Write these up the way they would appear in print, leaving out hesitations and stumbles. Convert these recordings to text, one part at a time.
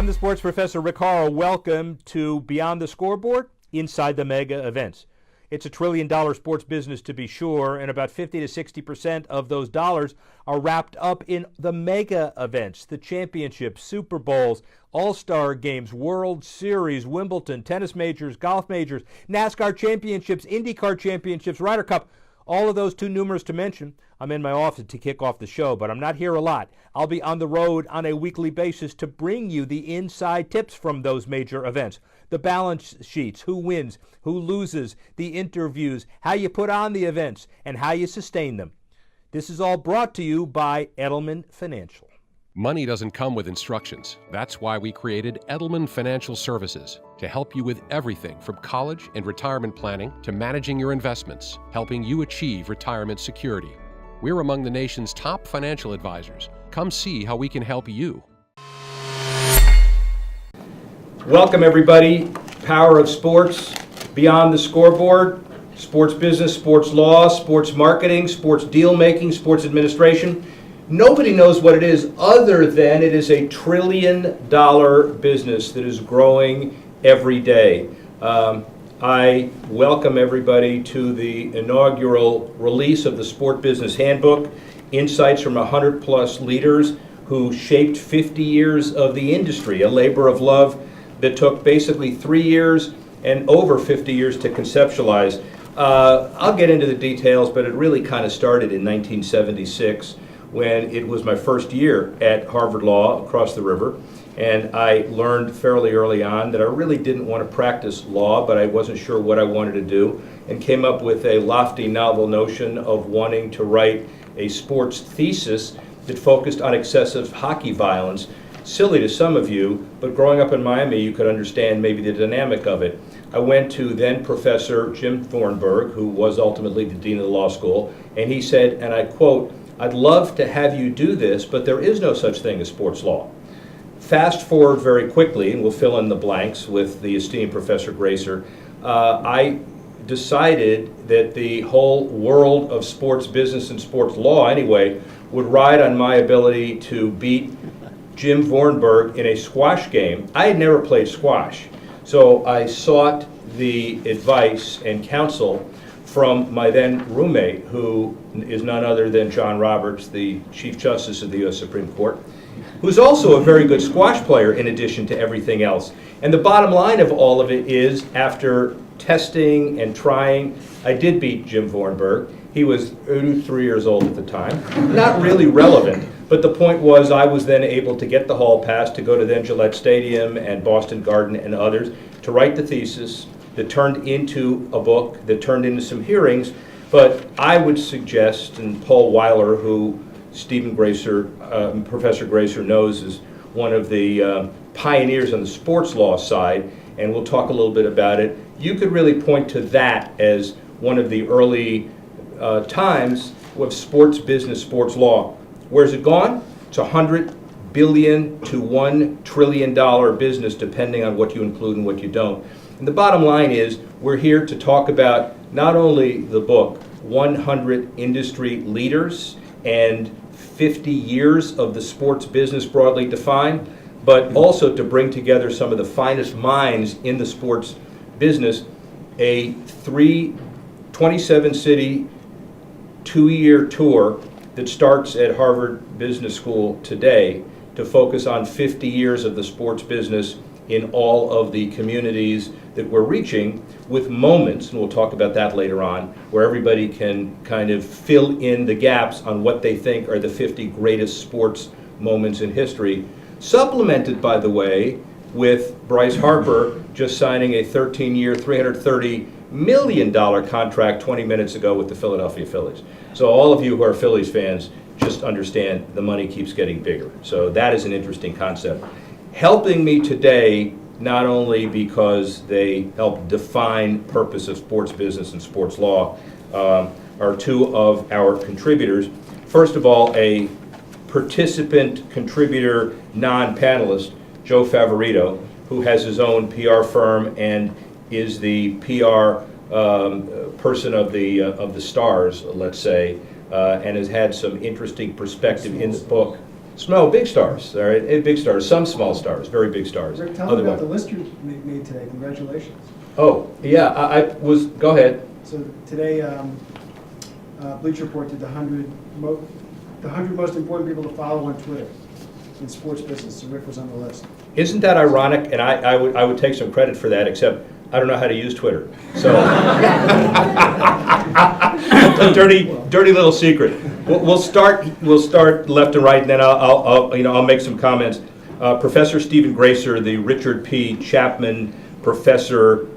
I'm the sports professor, Rick Horrow. Welcome to Beyond the Scoreboard, Inside the Mega Events. It's a trillion-dollar sports business, to be sure, and about 50 to 60% of those dollars are wrapped up in the mega events, the championships, Super Bowls, All-Star Games, World Series, Wimbledon, tennis majors, golf majors, NASCAR championships, IndyCar championships, Ryder Cup. All of those too numerous to mention. I'm in my office to kick off the show, but I'm not here a lot. I'll be on the road on a weekly basis to bring you the inside tips from those major events. The balance sheets, who wins, who loses, the interviews, how you put on the events, and how you sustain them. This is all brought to you by Edelman Financial. Money doesn't come with instructions. That's why we created Edelman Financial Services to help you with everything from college and retirement planning to managing your investments, helping you achieve retirement security. We're among the nation's top financial advisors. Come see how we can help you. Welcome, everybody. Power of Sports, Beyond the Scoreboard, sports business, sports law, sports marketing, sports deal making, sports administration. Nobody knows what it is other than it is a $1 trillion business that is growing every day. I welcome everybody to the inaugural release of the Sport Business Handbook, insights from 100 plus leaders who shaped 50 years of the industry, a labor of love that took basically 3 years and over 50 years to conceptualize. I'll get into the details, but it really kind of started in 1976. When it was my first year at Harvard Law across the river, and I learned fairly early on that I really didn't want to practice law, but I wasn't sure what I wanted to do, and came up with a lofty, novel notion of wanting to write a sports thesis that focused on excessive hockey violence. Silly to some of you, but growing up in Miami, you could understand maybe the dynamic of it. I went to then Professor Jim Thornburg, who was ultimately the dean of the law school, and he said, and I quote, "I'd love to have you do this, but there is no such thing as sports law." Fast forward very quickly, and we'll fill in the blanks with the esteemed Professor Gracer. I decided that the whole world of sports business and sports law, anyway, would ride on my ability to beat Jim Thornburg in a squash game. I had never played squash, so I sought the advice and counsel from my then roommate, who is none other than John Roberts, the Chief Justice of the U.S. Supreme Court, who's also a very good squash player in addition to everything else. And the bottom line of all of it is, after testing and trying, I did beat Jim Thornburg. He was 83 years old at the time. Not really relevant, but the point was I was then able to get the hall pass to go to then Gillette Stadium and Boston Garden and others to write the thesis that turned into a book, that turned into some hearings. But I would suggest, and Paul Weiler, who Stephen Gracer, Professor Gracer knows is one of the pioneers on the sports law side, and we'll talk a little bit about it, you could really point to that as one of the early times of sports business, sports law. Where's it gone? It's $100 billion to $1 trillion business, depending on what you include and what you don't. And the bottom line is, we're here to talk about not only the book, 100 industry leaders and 50 years of the sports business broadly defined, but also to bring together some of the finest minds in the sports business, a 27-city, 2-year tour that starts at Harvard Business School today to focus on 50 years of the sports business in all of the communities that we're reaching, with moments, and we'll talk about that later on, where everybody can kind of fill in the gaps on what they think are the 50 greatest sports moments in history, supplemented, by the way, with Bryce Harper just signing a 13-year, $330 million contract 20 minutes ago with the Philadelphia Phillies. So all of you who are Phillies fans just understand the money keeps getting bigger. So that is an interesting concept. Helping me today, not only because they help define purpose of sports business and sports law, are two of our contributors. First of all, a participant, contributor, non-panelist, Joe Favorito, who has his own PR firm and is the PR person of the stars, let's say, and has had some interesting perspective in the book. No, big stars, all right, big stars, some small stars, very big stars. Rick, tell me about Otherwise- the list you made today. Congratulations. Oh, yeah, go ahead. So today, Bleacher Report did the 100 most important people to follow on Twitter in sports business. So Rick was on the list. Isn't that ironic? And I would take some credit for that, except I don't know how to use Twitter. So, a dirty little secret. We'll start left and right, and then I'll make some comments. Professor Stephen Gracer, the Richard P. Chapman Professor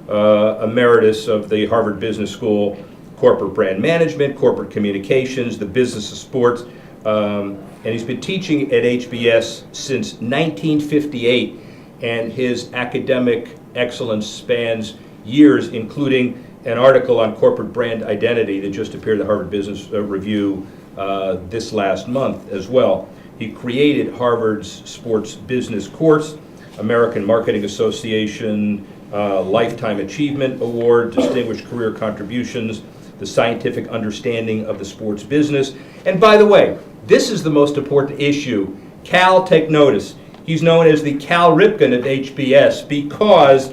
Emeritus of the Harvard Business School, Corporate Brand Management, Corporate Communications, the Business of Sports, and he's been teaching at HBS since 1958, and his academic excellence spans years, including an article on corporate brand identity that just appeared in the Harvard Business Review this last month as well. He created Harvard's Sports Business course, American Marketing Association Lifetime Achievement Award, Distinguished Career Contributions, the Scientific Understanding of the Sports Business. And by the way, this is the most important issue. Cal, take notice. He's known as the Cal Ripken of HBS because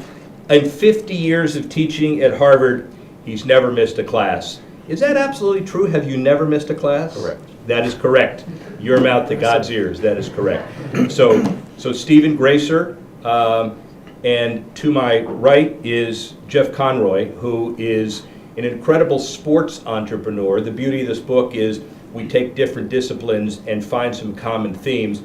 in 50 years of teaching at Harvard, he's never missed a class. Is that absolutely true? Have you never missed a class? Correct. That is correct. Your mouth to God's ears. That is correct. So Stephen Gracer, and to my right is Jeff Conroy, who is an incredible sports entrepreneur. The beauty of this book is we take different disciplines and find some common themes.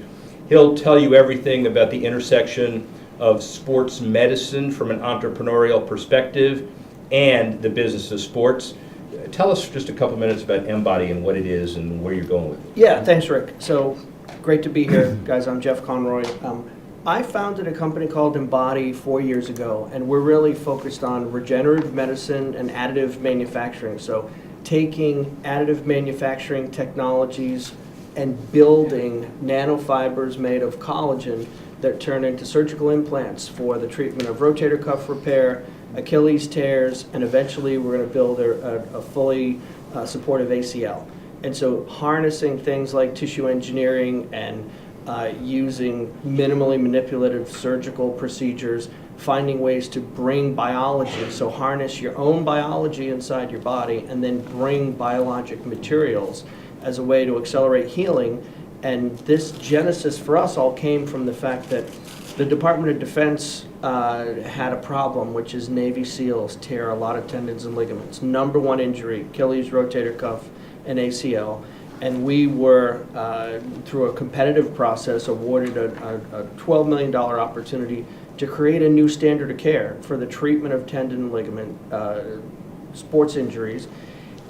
He'll tell you everything about the intersection of sports medicine from an entrepreneurial perspective and the business of sports. Tell us just a couple minutes about Embody and what it is and where you're going with it. Yeah, thanks, Rick. So great to be here, guys. I'm Jeff Conroy. I founded a company called Embody 4 years ago, and we're really focused on regenerative medicine and additive manufacturing. So taking additive manufacturing technologies and building nanofibers made of collagen that turn into surgical implants for the treatment of rotator cuff repair, Achilles tears, and eventually we're going to build a fully supportive ACL. And so harnessing things like tissue engineering and using minimally manipulative surgical procedures, finding ways to bring biology, so harness your own biology inside your body and then bring biologic materials as a way to accelerate healing. And this genesis for us all came from the fact that the Department of Defense had a problem, which is Navy SEALs tear a lot of tendons and ligaments. Number one injury, Achilles, rotator cuff, and ACL. And we were, through a competitive process, awarded a $12 million opportunity to create a new standard of care for the treatment of tendon and ligament sports injuries.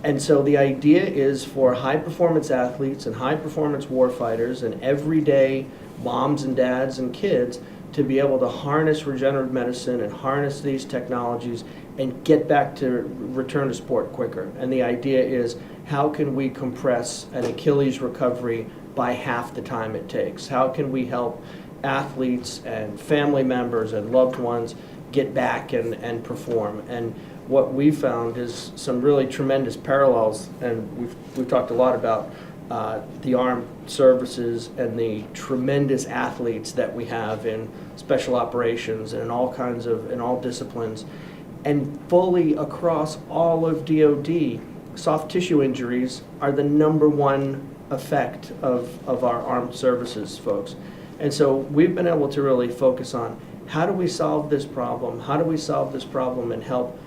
And so the idea is for high-performance athletes and high-performance warfighters and everyday moms and dads and kids to be able to harness regenerative medicine and harness these technologies and get back to return to sport quicker. And the idea is, how can we compress an Achilles recovery by half the time it takes? How can we help athletes and family members and loved ones get back and perform? And what we found is some really tremendous parallels, and we've talked a lot about the armed services and the tremendous athletes that we have in special operations and in all disciplines, and fully across all of DoD, soft tissue injuries are the number one effect of our armed services folks. And so we've been able to really focus on how do we solve this problem? How do we solve this problem and help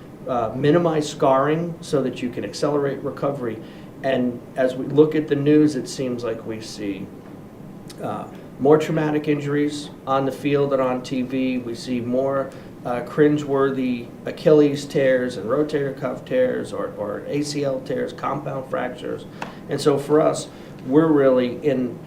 minimize scarring so that you can accelerate recovery? And as we look at the news, it seems like we see more traumatic injuries on the field and on TV. We see more cringeworthy Achilles tears and rotator cuff tears or ACL tears, compound fractures. And so for us, we're really in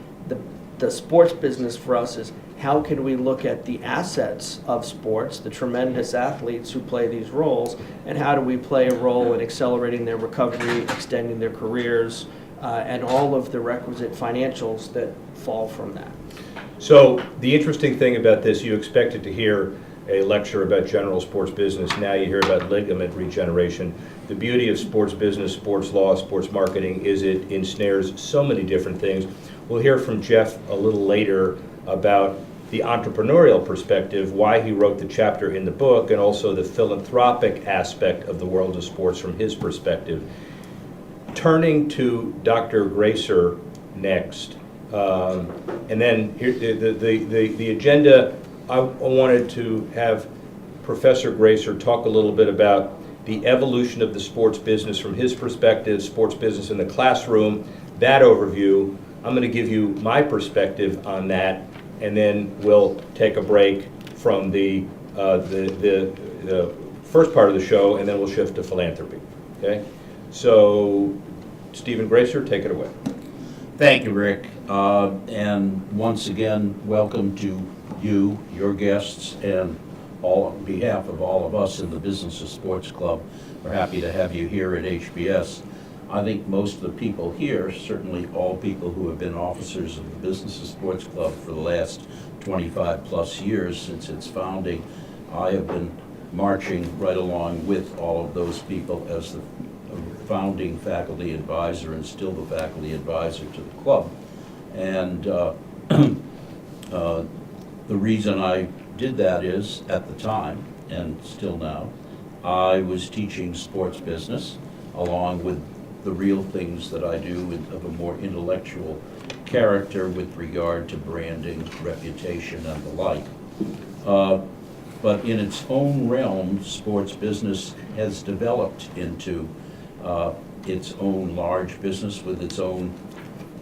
the sports business. For us is, how can we look at the assets of sports, the tremendous athletes who play these roles, and how do we play a role in accelerating their recovery, extending their careers, and all of the requisite financials that fall from that. So the interesting thing about this, you expected to hear a lecture about general sports business. Now you hear about ligament regeneration. The beauty of sports business, sports law, sports marketing is it ensnares so many different things. We'll hear from Jeff a little later about the entrepreneurial perspective, why he wrote the chapter in the book, and also the philanthropic aspect of the world of sports from his perspective. Turning to Dr. Gracer next, and then here, the agenda, I wanted to have Professor Gracer talk a little bit about the evolution of the sports business from his perspective, sports business in the classroom, that overview. I'm going to give you my perspective on that, and then we'll take a break from the first part of the show, and then we'll shift to philanthropy. Okay? So, Stephen Gracer, take it away. Thank you, Rick. And once again, welcome to you, your guests, and on behalf of all of us in the Business of Sports Club. We're happy to have you here at HBS. I think most of the people here, certainly all people who have been officers of the Business of Sports Club for the last 25 plus years since its founding, I have been marching right along with all of those people as the founding faculty advisor and still the faculty advisor to the club. And the reason I did that is, at the time, and still now, I was teaching sports business along with the real things that I do of a more intellectual character with regard to branding, reputation, and the like. But in its own realm, sports business has developed into its own large business with its own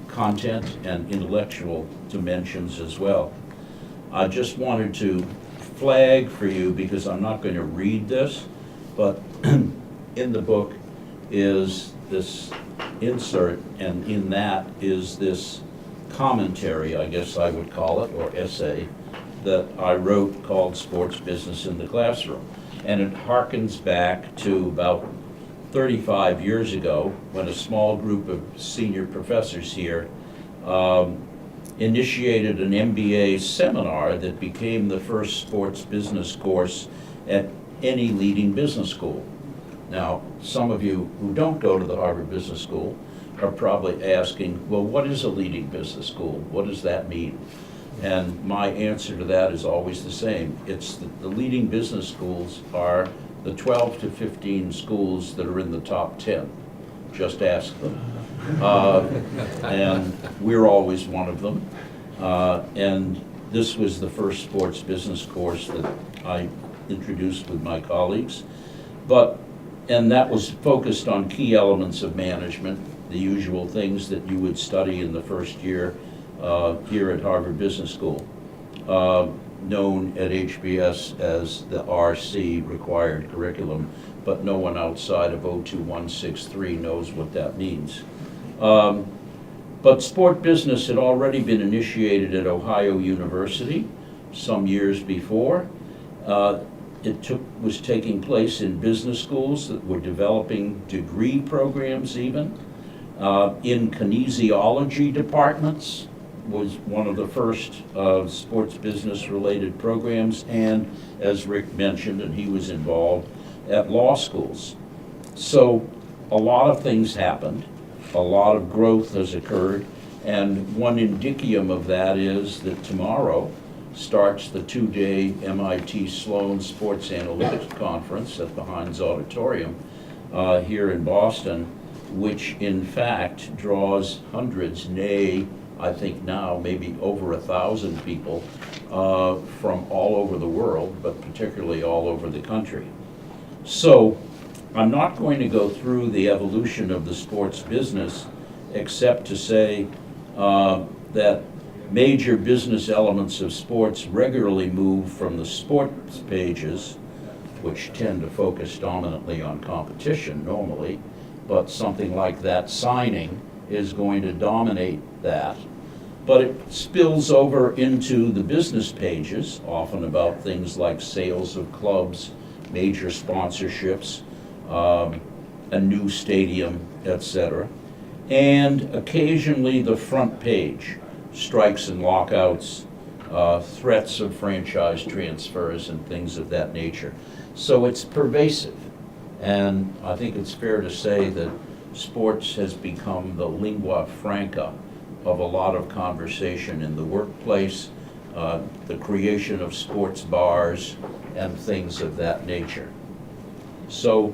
content and intellectual dimensions as well. I just wanted to flag for you, because I'm not going to read this, but in the book is this insert, and in that is this commentary, I guess I would call it, or essay, that I wrote called Sports Business in the Classroom. And it harkens back to about 35 years ago when a small group of senior professors here initiated an MBA seminar that became the first sports business course at any leading business school. Now, some of you who don't go to the Harvard Business School are probably asking, well, what is a leading business school? What does that mean? And my answer to that is always the same. It's the leading business schools are the 12 to 15 schools that are in the top 10. Just ask them. And we're always one of them. And this was the first sports business course that I introduced with my colleagues. And that was focused on key elements of management, the usual things that you would study in the first year here at Harvard Business School, known at HBS as the RC, required curriculum, but no one outside of 02163 knows what that means. But sport business had already been initiated at Ohio University some years before. It was taking place in business schools that were developing degree programs even. In kinesiology departments was one of the first sports business related programs, and as Rick mentioned, and he was involved, at law schools. So a lot of things happened, a lot of growth has occurred, and one indicium of that is that tomorrow starts the 2-day MIT Sloan Sports Analytics Conference at the Heinz Auditorium here in Boston, which in fact draws hundreds, nay, I think now maybe over 1,000 people from all over the world, but particularly all over the country. So I'm not going to go through the evolution of the sports business except to say that major business elements of sports regularly move from the sports pages, which tend to focus dominantly on competition normally, but something like that signing is going to dominate that. But it spills over into the business pages, often about things like sales of clubs, major sponsorships, a new stadium, etc. And occasionally the front page, strikes and lockouts, threats of franchise transfers and things of that nature. So it's pervasive. And I think it's fair to say that sports has become the lingua franca of a lot of conversation in the workplace, the creation of sports bars, and things of that nature. So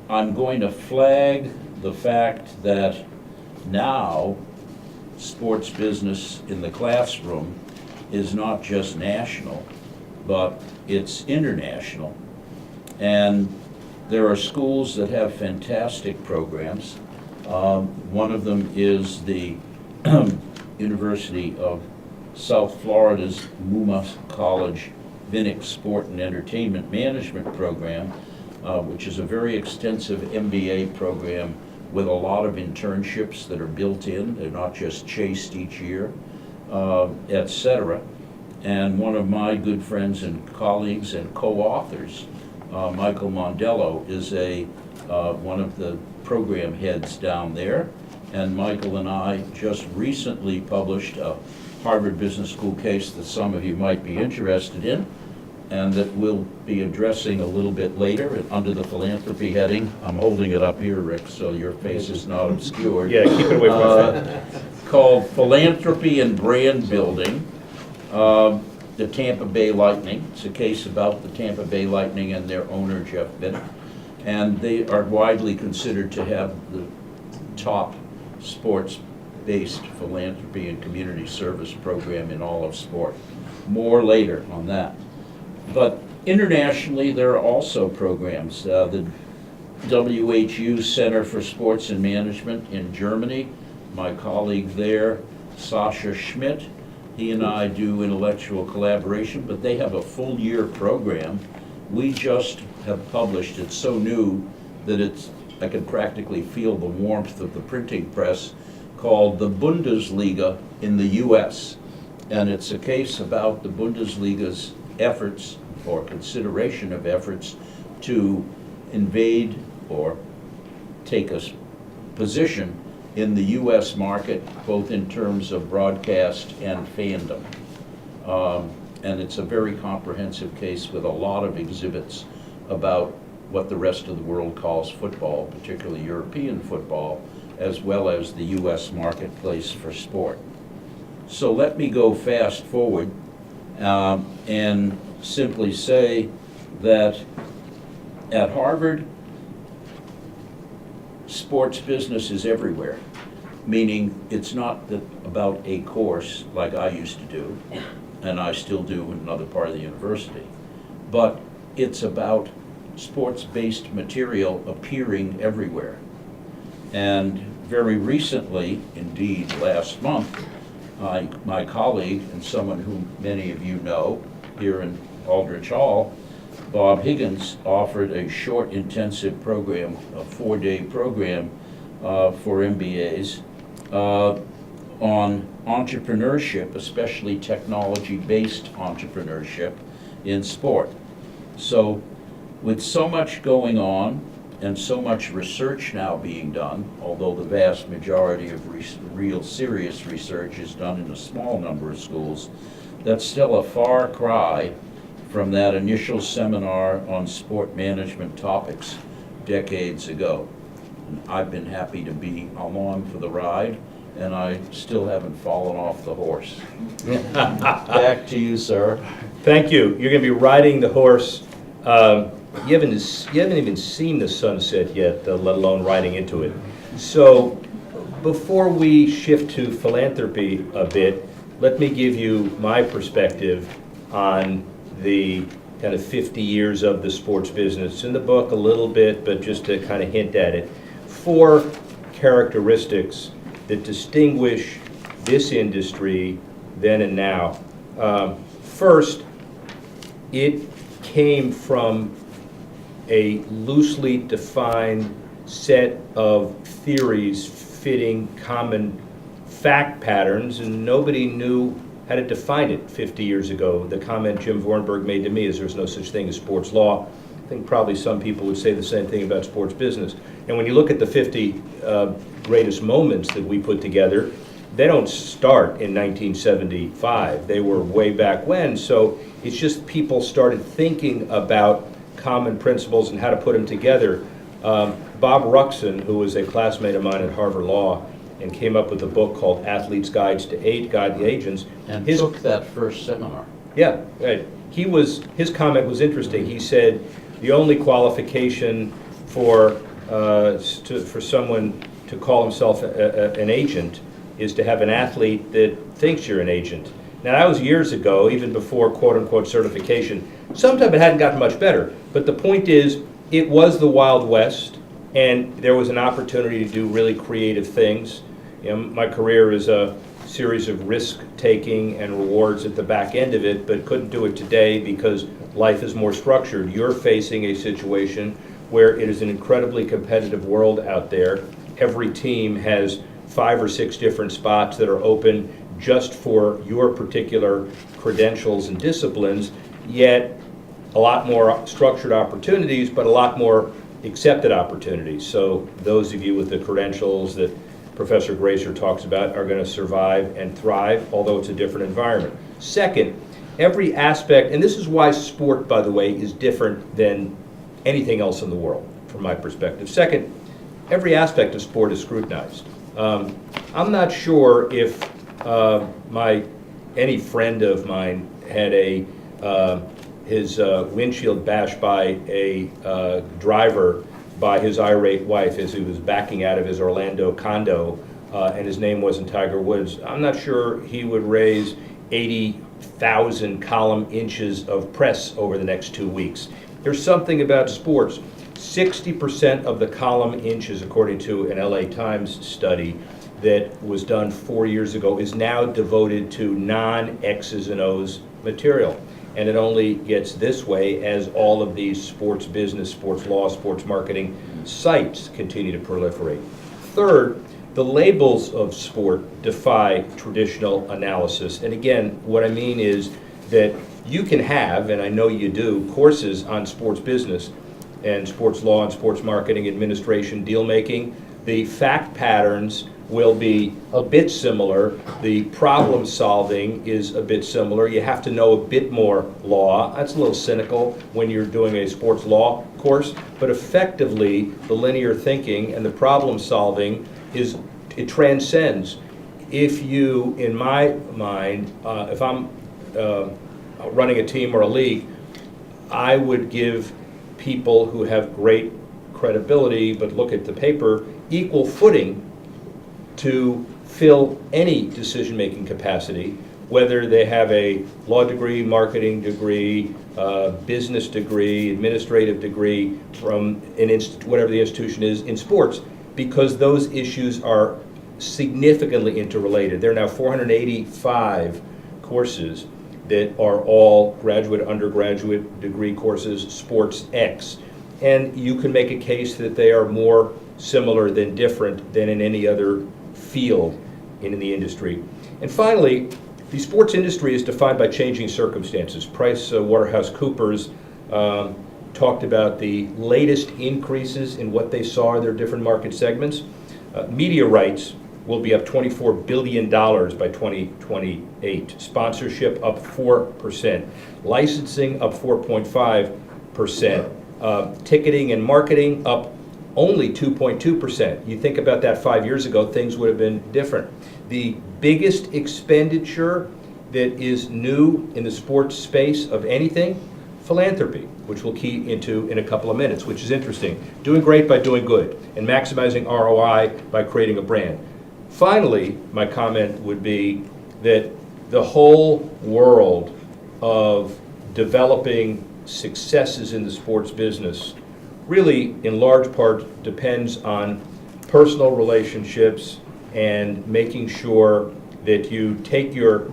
I'm going to flag the fact that now sports business in the classroom is not just national, but it's international. And there are schools that have fantastic programs. One of them is the University of South Florida's Muma College Vinnick Sport and Entertainment Management program, which is a very extensive MBA program with a lot of internships that are built in. They're not just chased each year, et cetera. And one of my good friends and colleagues and co-authors, Michael Mondello, is one of the program heads down there. And Michael and I just recently published a Harvard Business School case that some of you might be interested in, and that we'll be addressing a little bit later under the philanthropy heading. I'm holding it up here, Rick, so your face is not obscured. Yeah, keep it away from my face. Called Philanthropy and Brand Building, the Tampa Bay Lightning. It's a case about the Tampa Bay Lightning and their owner, Jeff Bennett. And they are widely considered to have the top sports-based philanthropy and community service program in all of sport. More later on that. But internationally, there are also programs. The WHU Center for Sports and Management in Germany, my colleague there, Sascha Schmidt, he and I do intellectual collaboration, but they have a full year program. We just have published, it's so new that I can practically feel the warmth of the printing press, called The Bundesliga in the US. And it's a case about the Bundesliga's efforts or consideration of efforts to invade or take a position in the US market, both in terms of broadcast and fandom. And it's a very comprehensive case with a lot of exhibits about what the rest of the world calls football, particularly European football, as well as the US marketplace for sport. So let me go fast forward and simply say that at Harvard, sports business is everywhere, meaning it's not about a course like I used to do, and I still do in another part of the university, but it's about sports-based material appearing everywhere. And very recently, indeed last month, my colleague and someone whom many of you know here in Aldrich Hall, Bob Higgins, offered a short intensive program, a 4-day program for MBAs on entrepreneurship, especially technology-based entrepreneurship in sport. So with so much going on and so much research now being done, although the vast majority of real serious research is done in a small number of schools, that's still a far cry from that initial seminar on sport management topics decades ago. And I've been happy to be along for the ride, and I still haven't fallen off the horse. Back to you, sir. Thank you. You're going to be riding the horse. You haven't even seen the sunset yet, let alone riding into it. So before we shift to philanthropy a bit, let me give you my perspective on the kind of 50 years of the sports business. It's in the book a little bit, but just to kind of hint at it. 4 characteristics that distinguish this industry then and now. First, it came from a loosely defined set of theories fitting common fact patterns, and nobody knew how to define it 50 years ago. The comment Jim Vornberg made to me is there's no such thing as sports law. I think probably some people would say the same thing about sports business. And when you look at the 50 greatest moments that we put together, they don't start in 1975. They were way back when. So it's just people started thinking about common principles and how to put them together. Bob Ruxin, who was a classmate of mine at Harvard Law, and came up with a book called Athlete's Guide to Agents. And His- took that first seminar. Yeah, right. His comment was interesting. He said the only qualification for someone to call himself an agent is to have an athlete that thinks you're an agent. Now, that was years ago, even before quote-unquote certification. Sometimes it hadn't gotten much better, but the point is, it was the Wild West, and there was an opportunity to do really creative things. You know, my career is a series of risk-taking and rewards at the back end of it, but couldn't do it today because life is more structured. You're facing a situation where it is an incredibly competitive world out there. Every team has 5 or 6 different spots that are open just for your particular credentials and disciplines, yet a lot more structured opportunities, but a lot more accepted opportunities. So those of you with the credentials that Professor Gracer talks about are going to survive and thrive, although it's a different environment. Second, every aspect, and this is why sport, by the way, is different than anything else in the world, from my perspective. Second, every aspect of sport is scrutinized. I'm not sure if any friend of mine had his windshield bashed by a driver by his irate wife as he was backing out of his Orlando condo, and his name wasn't Tiger Woods. I'm not sure he would raise 80,000 column inches of press over the next 2 weeks. There's something about sports. 60% of the column inches, according to an LA Times study that was done 4 years ago, is now devoted to non-X's and O's material. And it only gets this way as all of these sports business, sports law, sports marketing sites continue to proliferate. Third, the labels of sport defy traditional analysis. And again, what I mean is that you can have, and I know you do, courses on sports business and sports law and sports marketing, administration, deal making. The fact patterns will be a bit similar. The problem solving is a bit similar. You have to know a bit more law. That's a little cynical when you're doing a sports law course, but effectively the linear thinking and the problem solving it transcends. If you, in my mind, if I'm running a team or a league, I would give people who have great credibility but look at the paper equal footing to fill any decision-making capacity, whether they have a law degree, marketing degree, business degree, administrative degree from whatever the institution is in sports, because those issues are significantly interrelated. There are now 485 courses that are all graduate, undergraduate degree courses, sports X. And you can make a case that they are more similar than different than in any other field in the industry. And finally, the sports industry is defined by changing circumstances. Price Waterhouse Coopers talked about the latest increases in what they saw in their different market segments. Media rights will be up $24 billion by 2028. Sponsorship up 4%. Licensing up 4.5%. Ticketing and marketing up only 2.2%. You think about that 5 years ago, things would have been different. The biggest expenditure that is new in the sports space of anything, philanthropy, which we'll key into in a couple of minutes, which is interesting. Doing great by doing good, and maximizing ROI by creating a brand. Finally, my comment would be that the whole world of developing successes in the sports business really, in large part, depends on personal relationships and making sure that you take your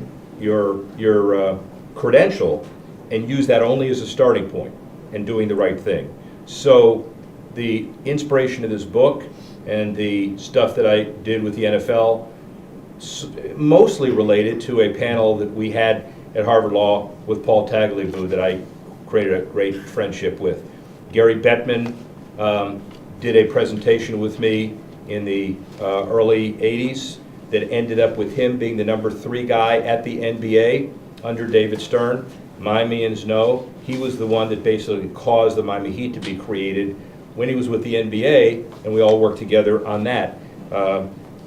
credential and use that only as a starting point and doing the right thing. So the inspiration of this book and the stuff that I did with the NFL mostly related to a panel that we had at Harvard Law with Paul Tagliabue that I created a great friendship with. Gary Bettman did a presentation with me in the early 80s that ended up with him being the number 3 guy at the NBA under David Stern. Miamians know he was the one that basically caused the Miami Heat to be created when he was with the NBA, and we all worked together on that.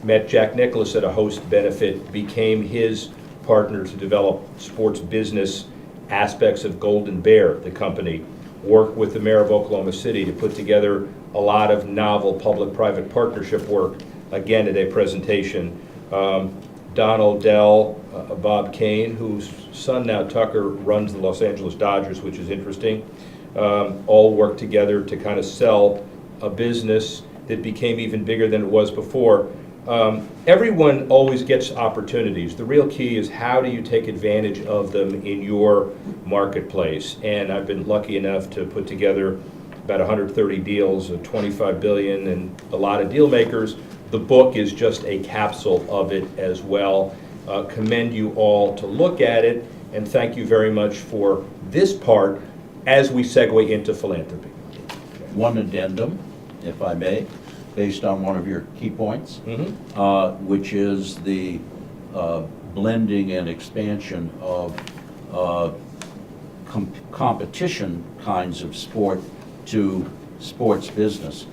Met Jack Nicklaus at a host benefit, became his partner to develop sports business aspects of Golden Bear, the company. Worked with the mayor of Oklahoma City to put together a lot of novel public-private partnership work, again at a presentation. Donald Dell, Bob Kane, whose son now Tucker runs the Los Angeles Dodgers, which is interesting, all worked together to kind of sell a business that became even bigger than it was before. Everyone always gets opportunities. The real key is how do you take advantage of them in your marketplace? And I've been lucky enough to put together about 130 deals of $25 billion and a lot of deal makers. The book is just a capsule of it as well. Commend you all to look at it, and thank you very much for this part as we segue into philanthropy. One addendum, if I may, based on one of your key points, which is the blending and expansion of competition kinds of sport to sports business.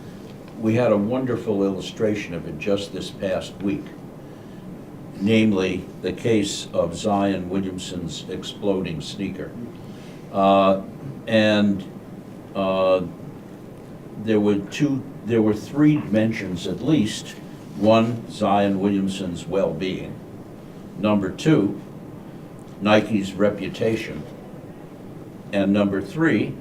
We had a wonderful illustration of it just this past week, namely the case of Zion Williamson's exploding sneaker. There were three mentions at least. One, Zion Williamson's well-being. Number two, Nike's reputation. And number three,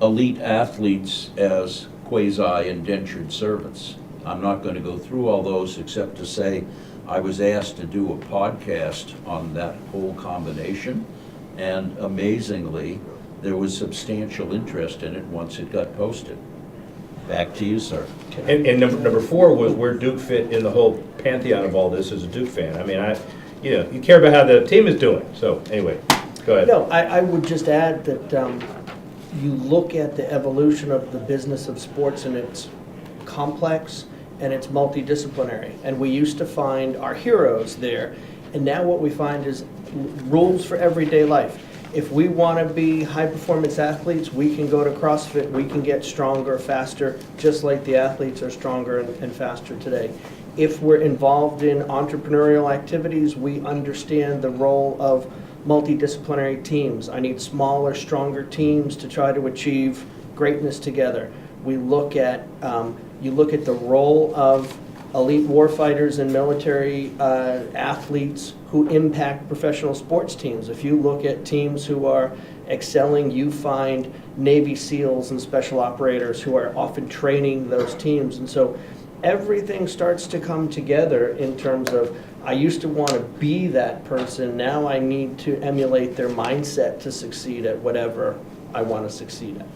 elite athletes as quasi-indentured servants. I'm not going to go through all those except to say I was asked to do a podcast on that whole combination, and amazingly, there was substantial interest in it once it got posted. Back to you, sir. And number four was where Duke fit in the whole pantheon of all this as a Duke fan. I mean, you care about how the team is doing. So anyway, go ahead. No, I would just add that you look at the evolution of the business of sports, and it's complex and it's multidisciplinary. And we used to find our heroes there, and now what we find is rules for everyday life. If we want to be high-performance athletes, we can go to CrossFit, we can get stronger, faster, just like the athletes are stronger and faster today. If we're involved in entrepreneurial activities, we understand the role of multidisciplinary teams. I need smaller, stronger teams to try to achieve greatness together. We look at, you look at the role of elite warfighters and military athletes who impact professional sports teams. If you look at teams who are excelling, you find Navy SEALs and special operators who are often training those teams. And so everything starts to come together in terms of, I used to want to be that person, now I need to emulate their mindset to succeed at whatever I want to succeed at.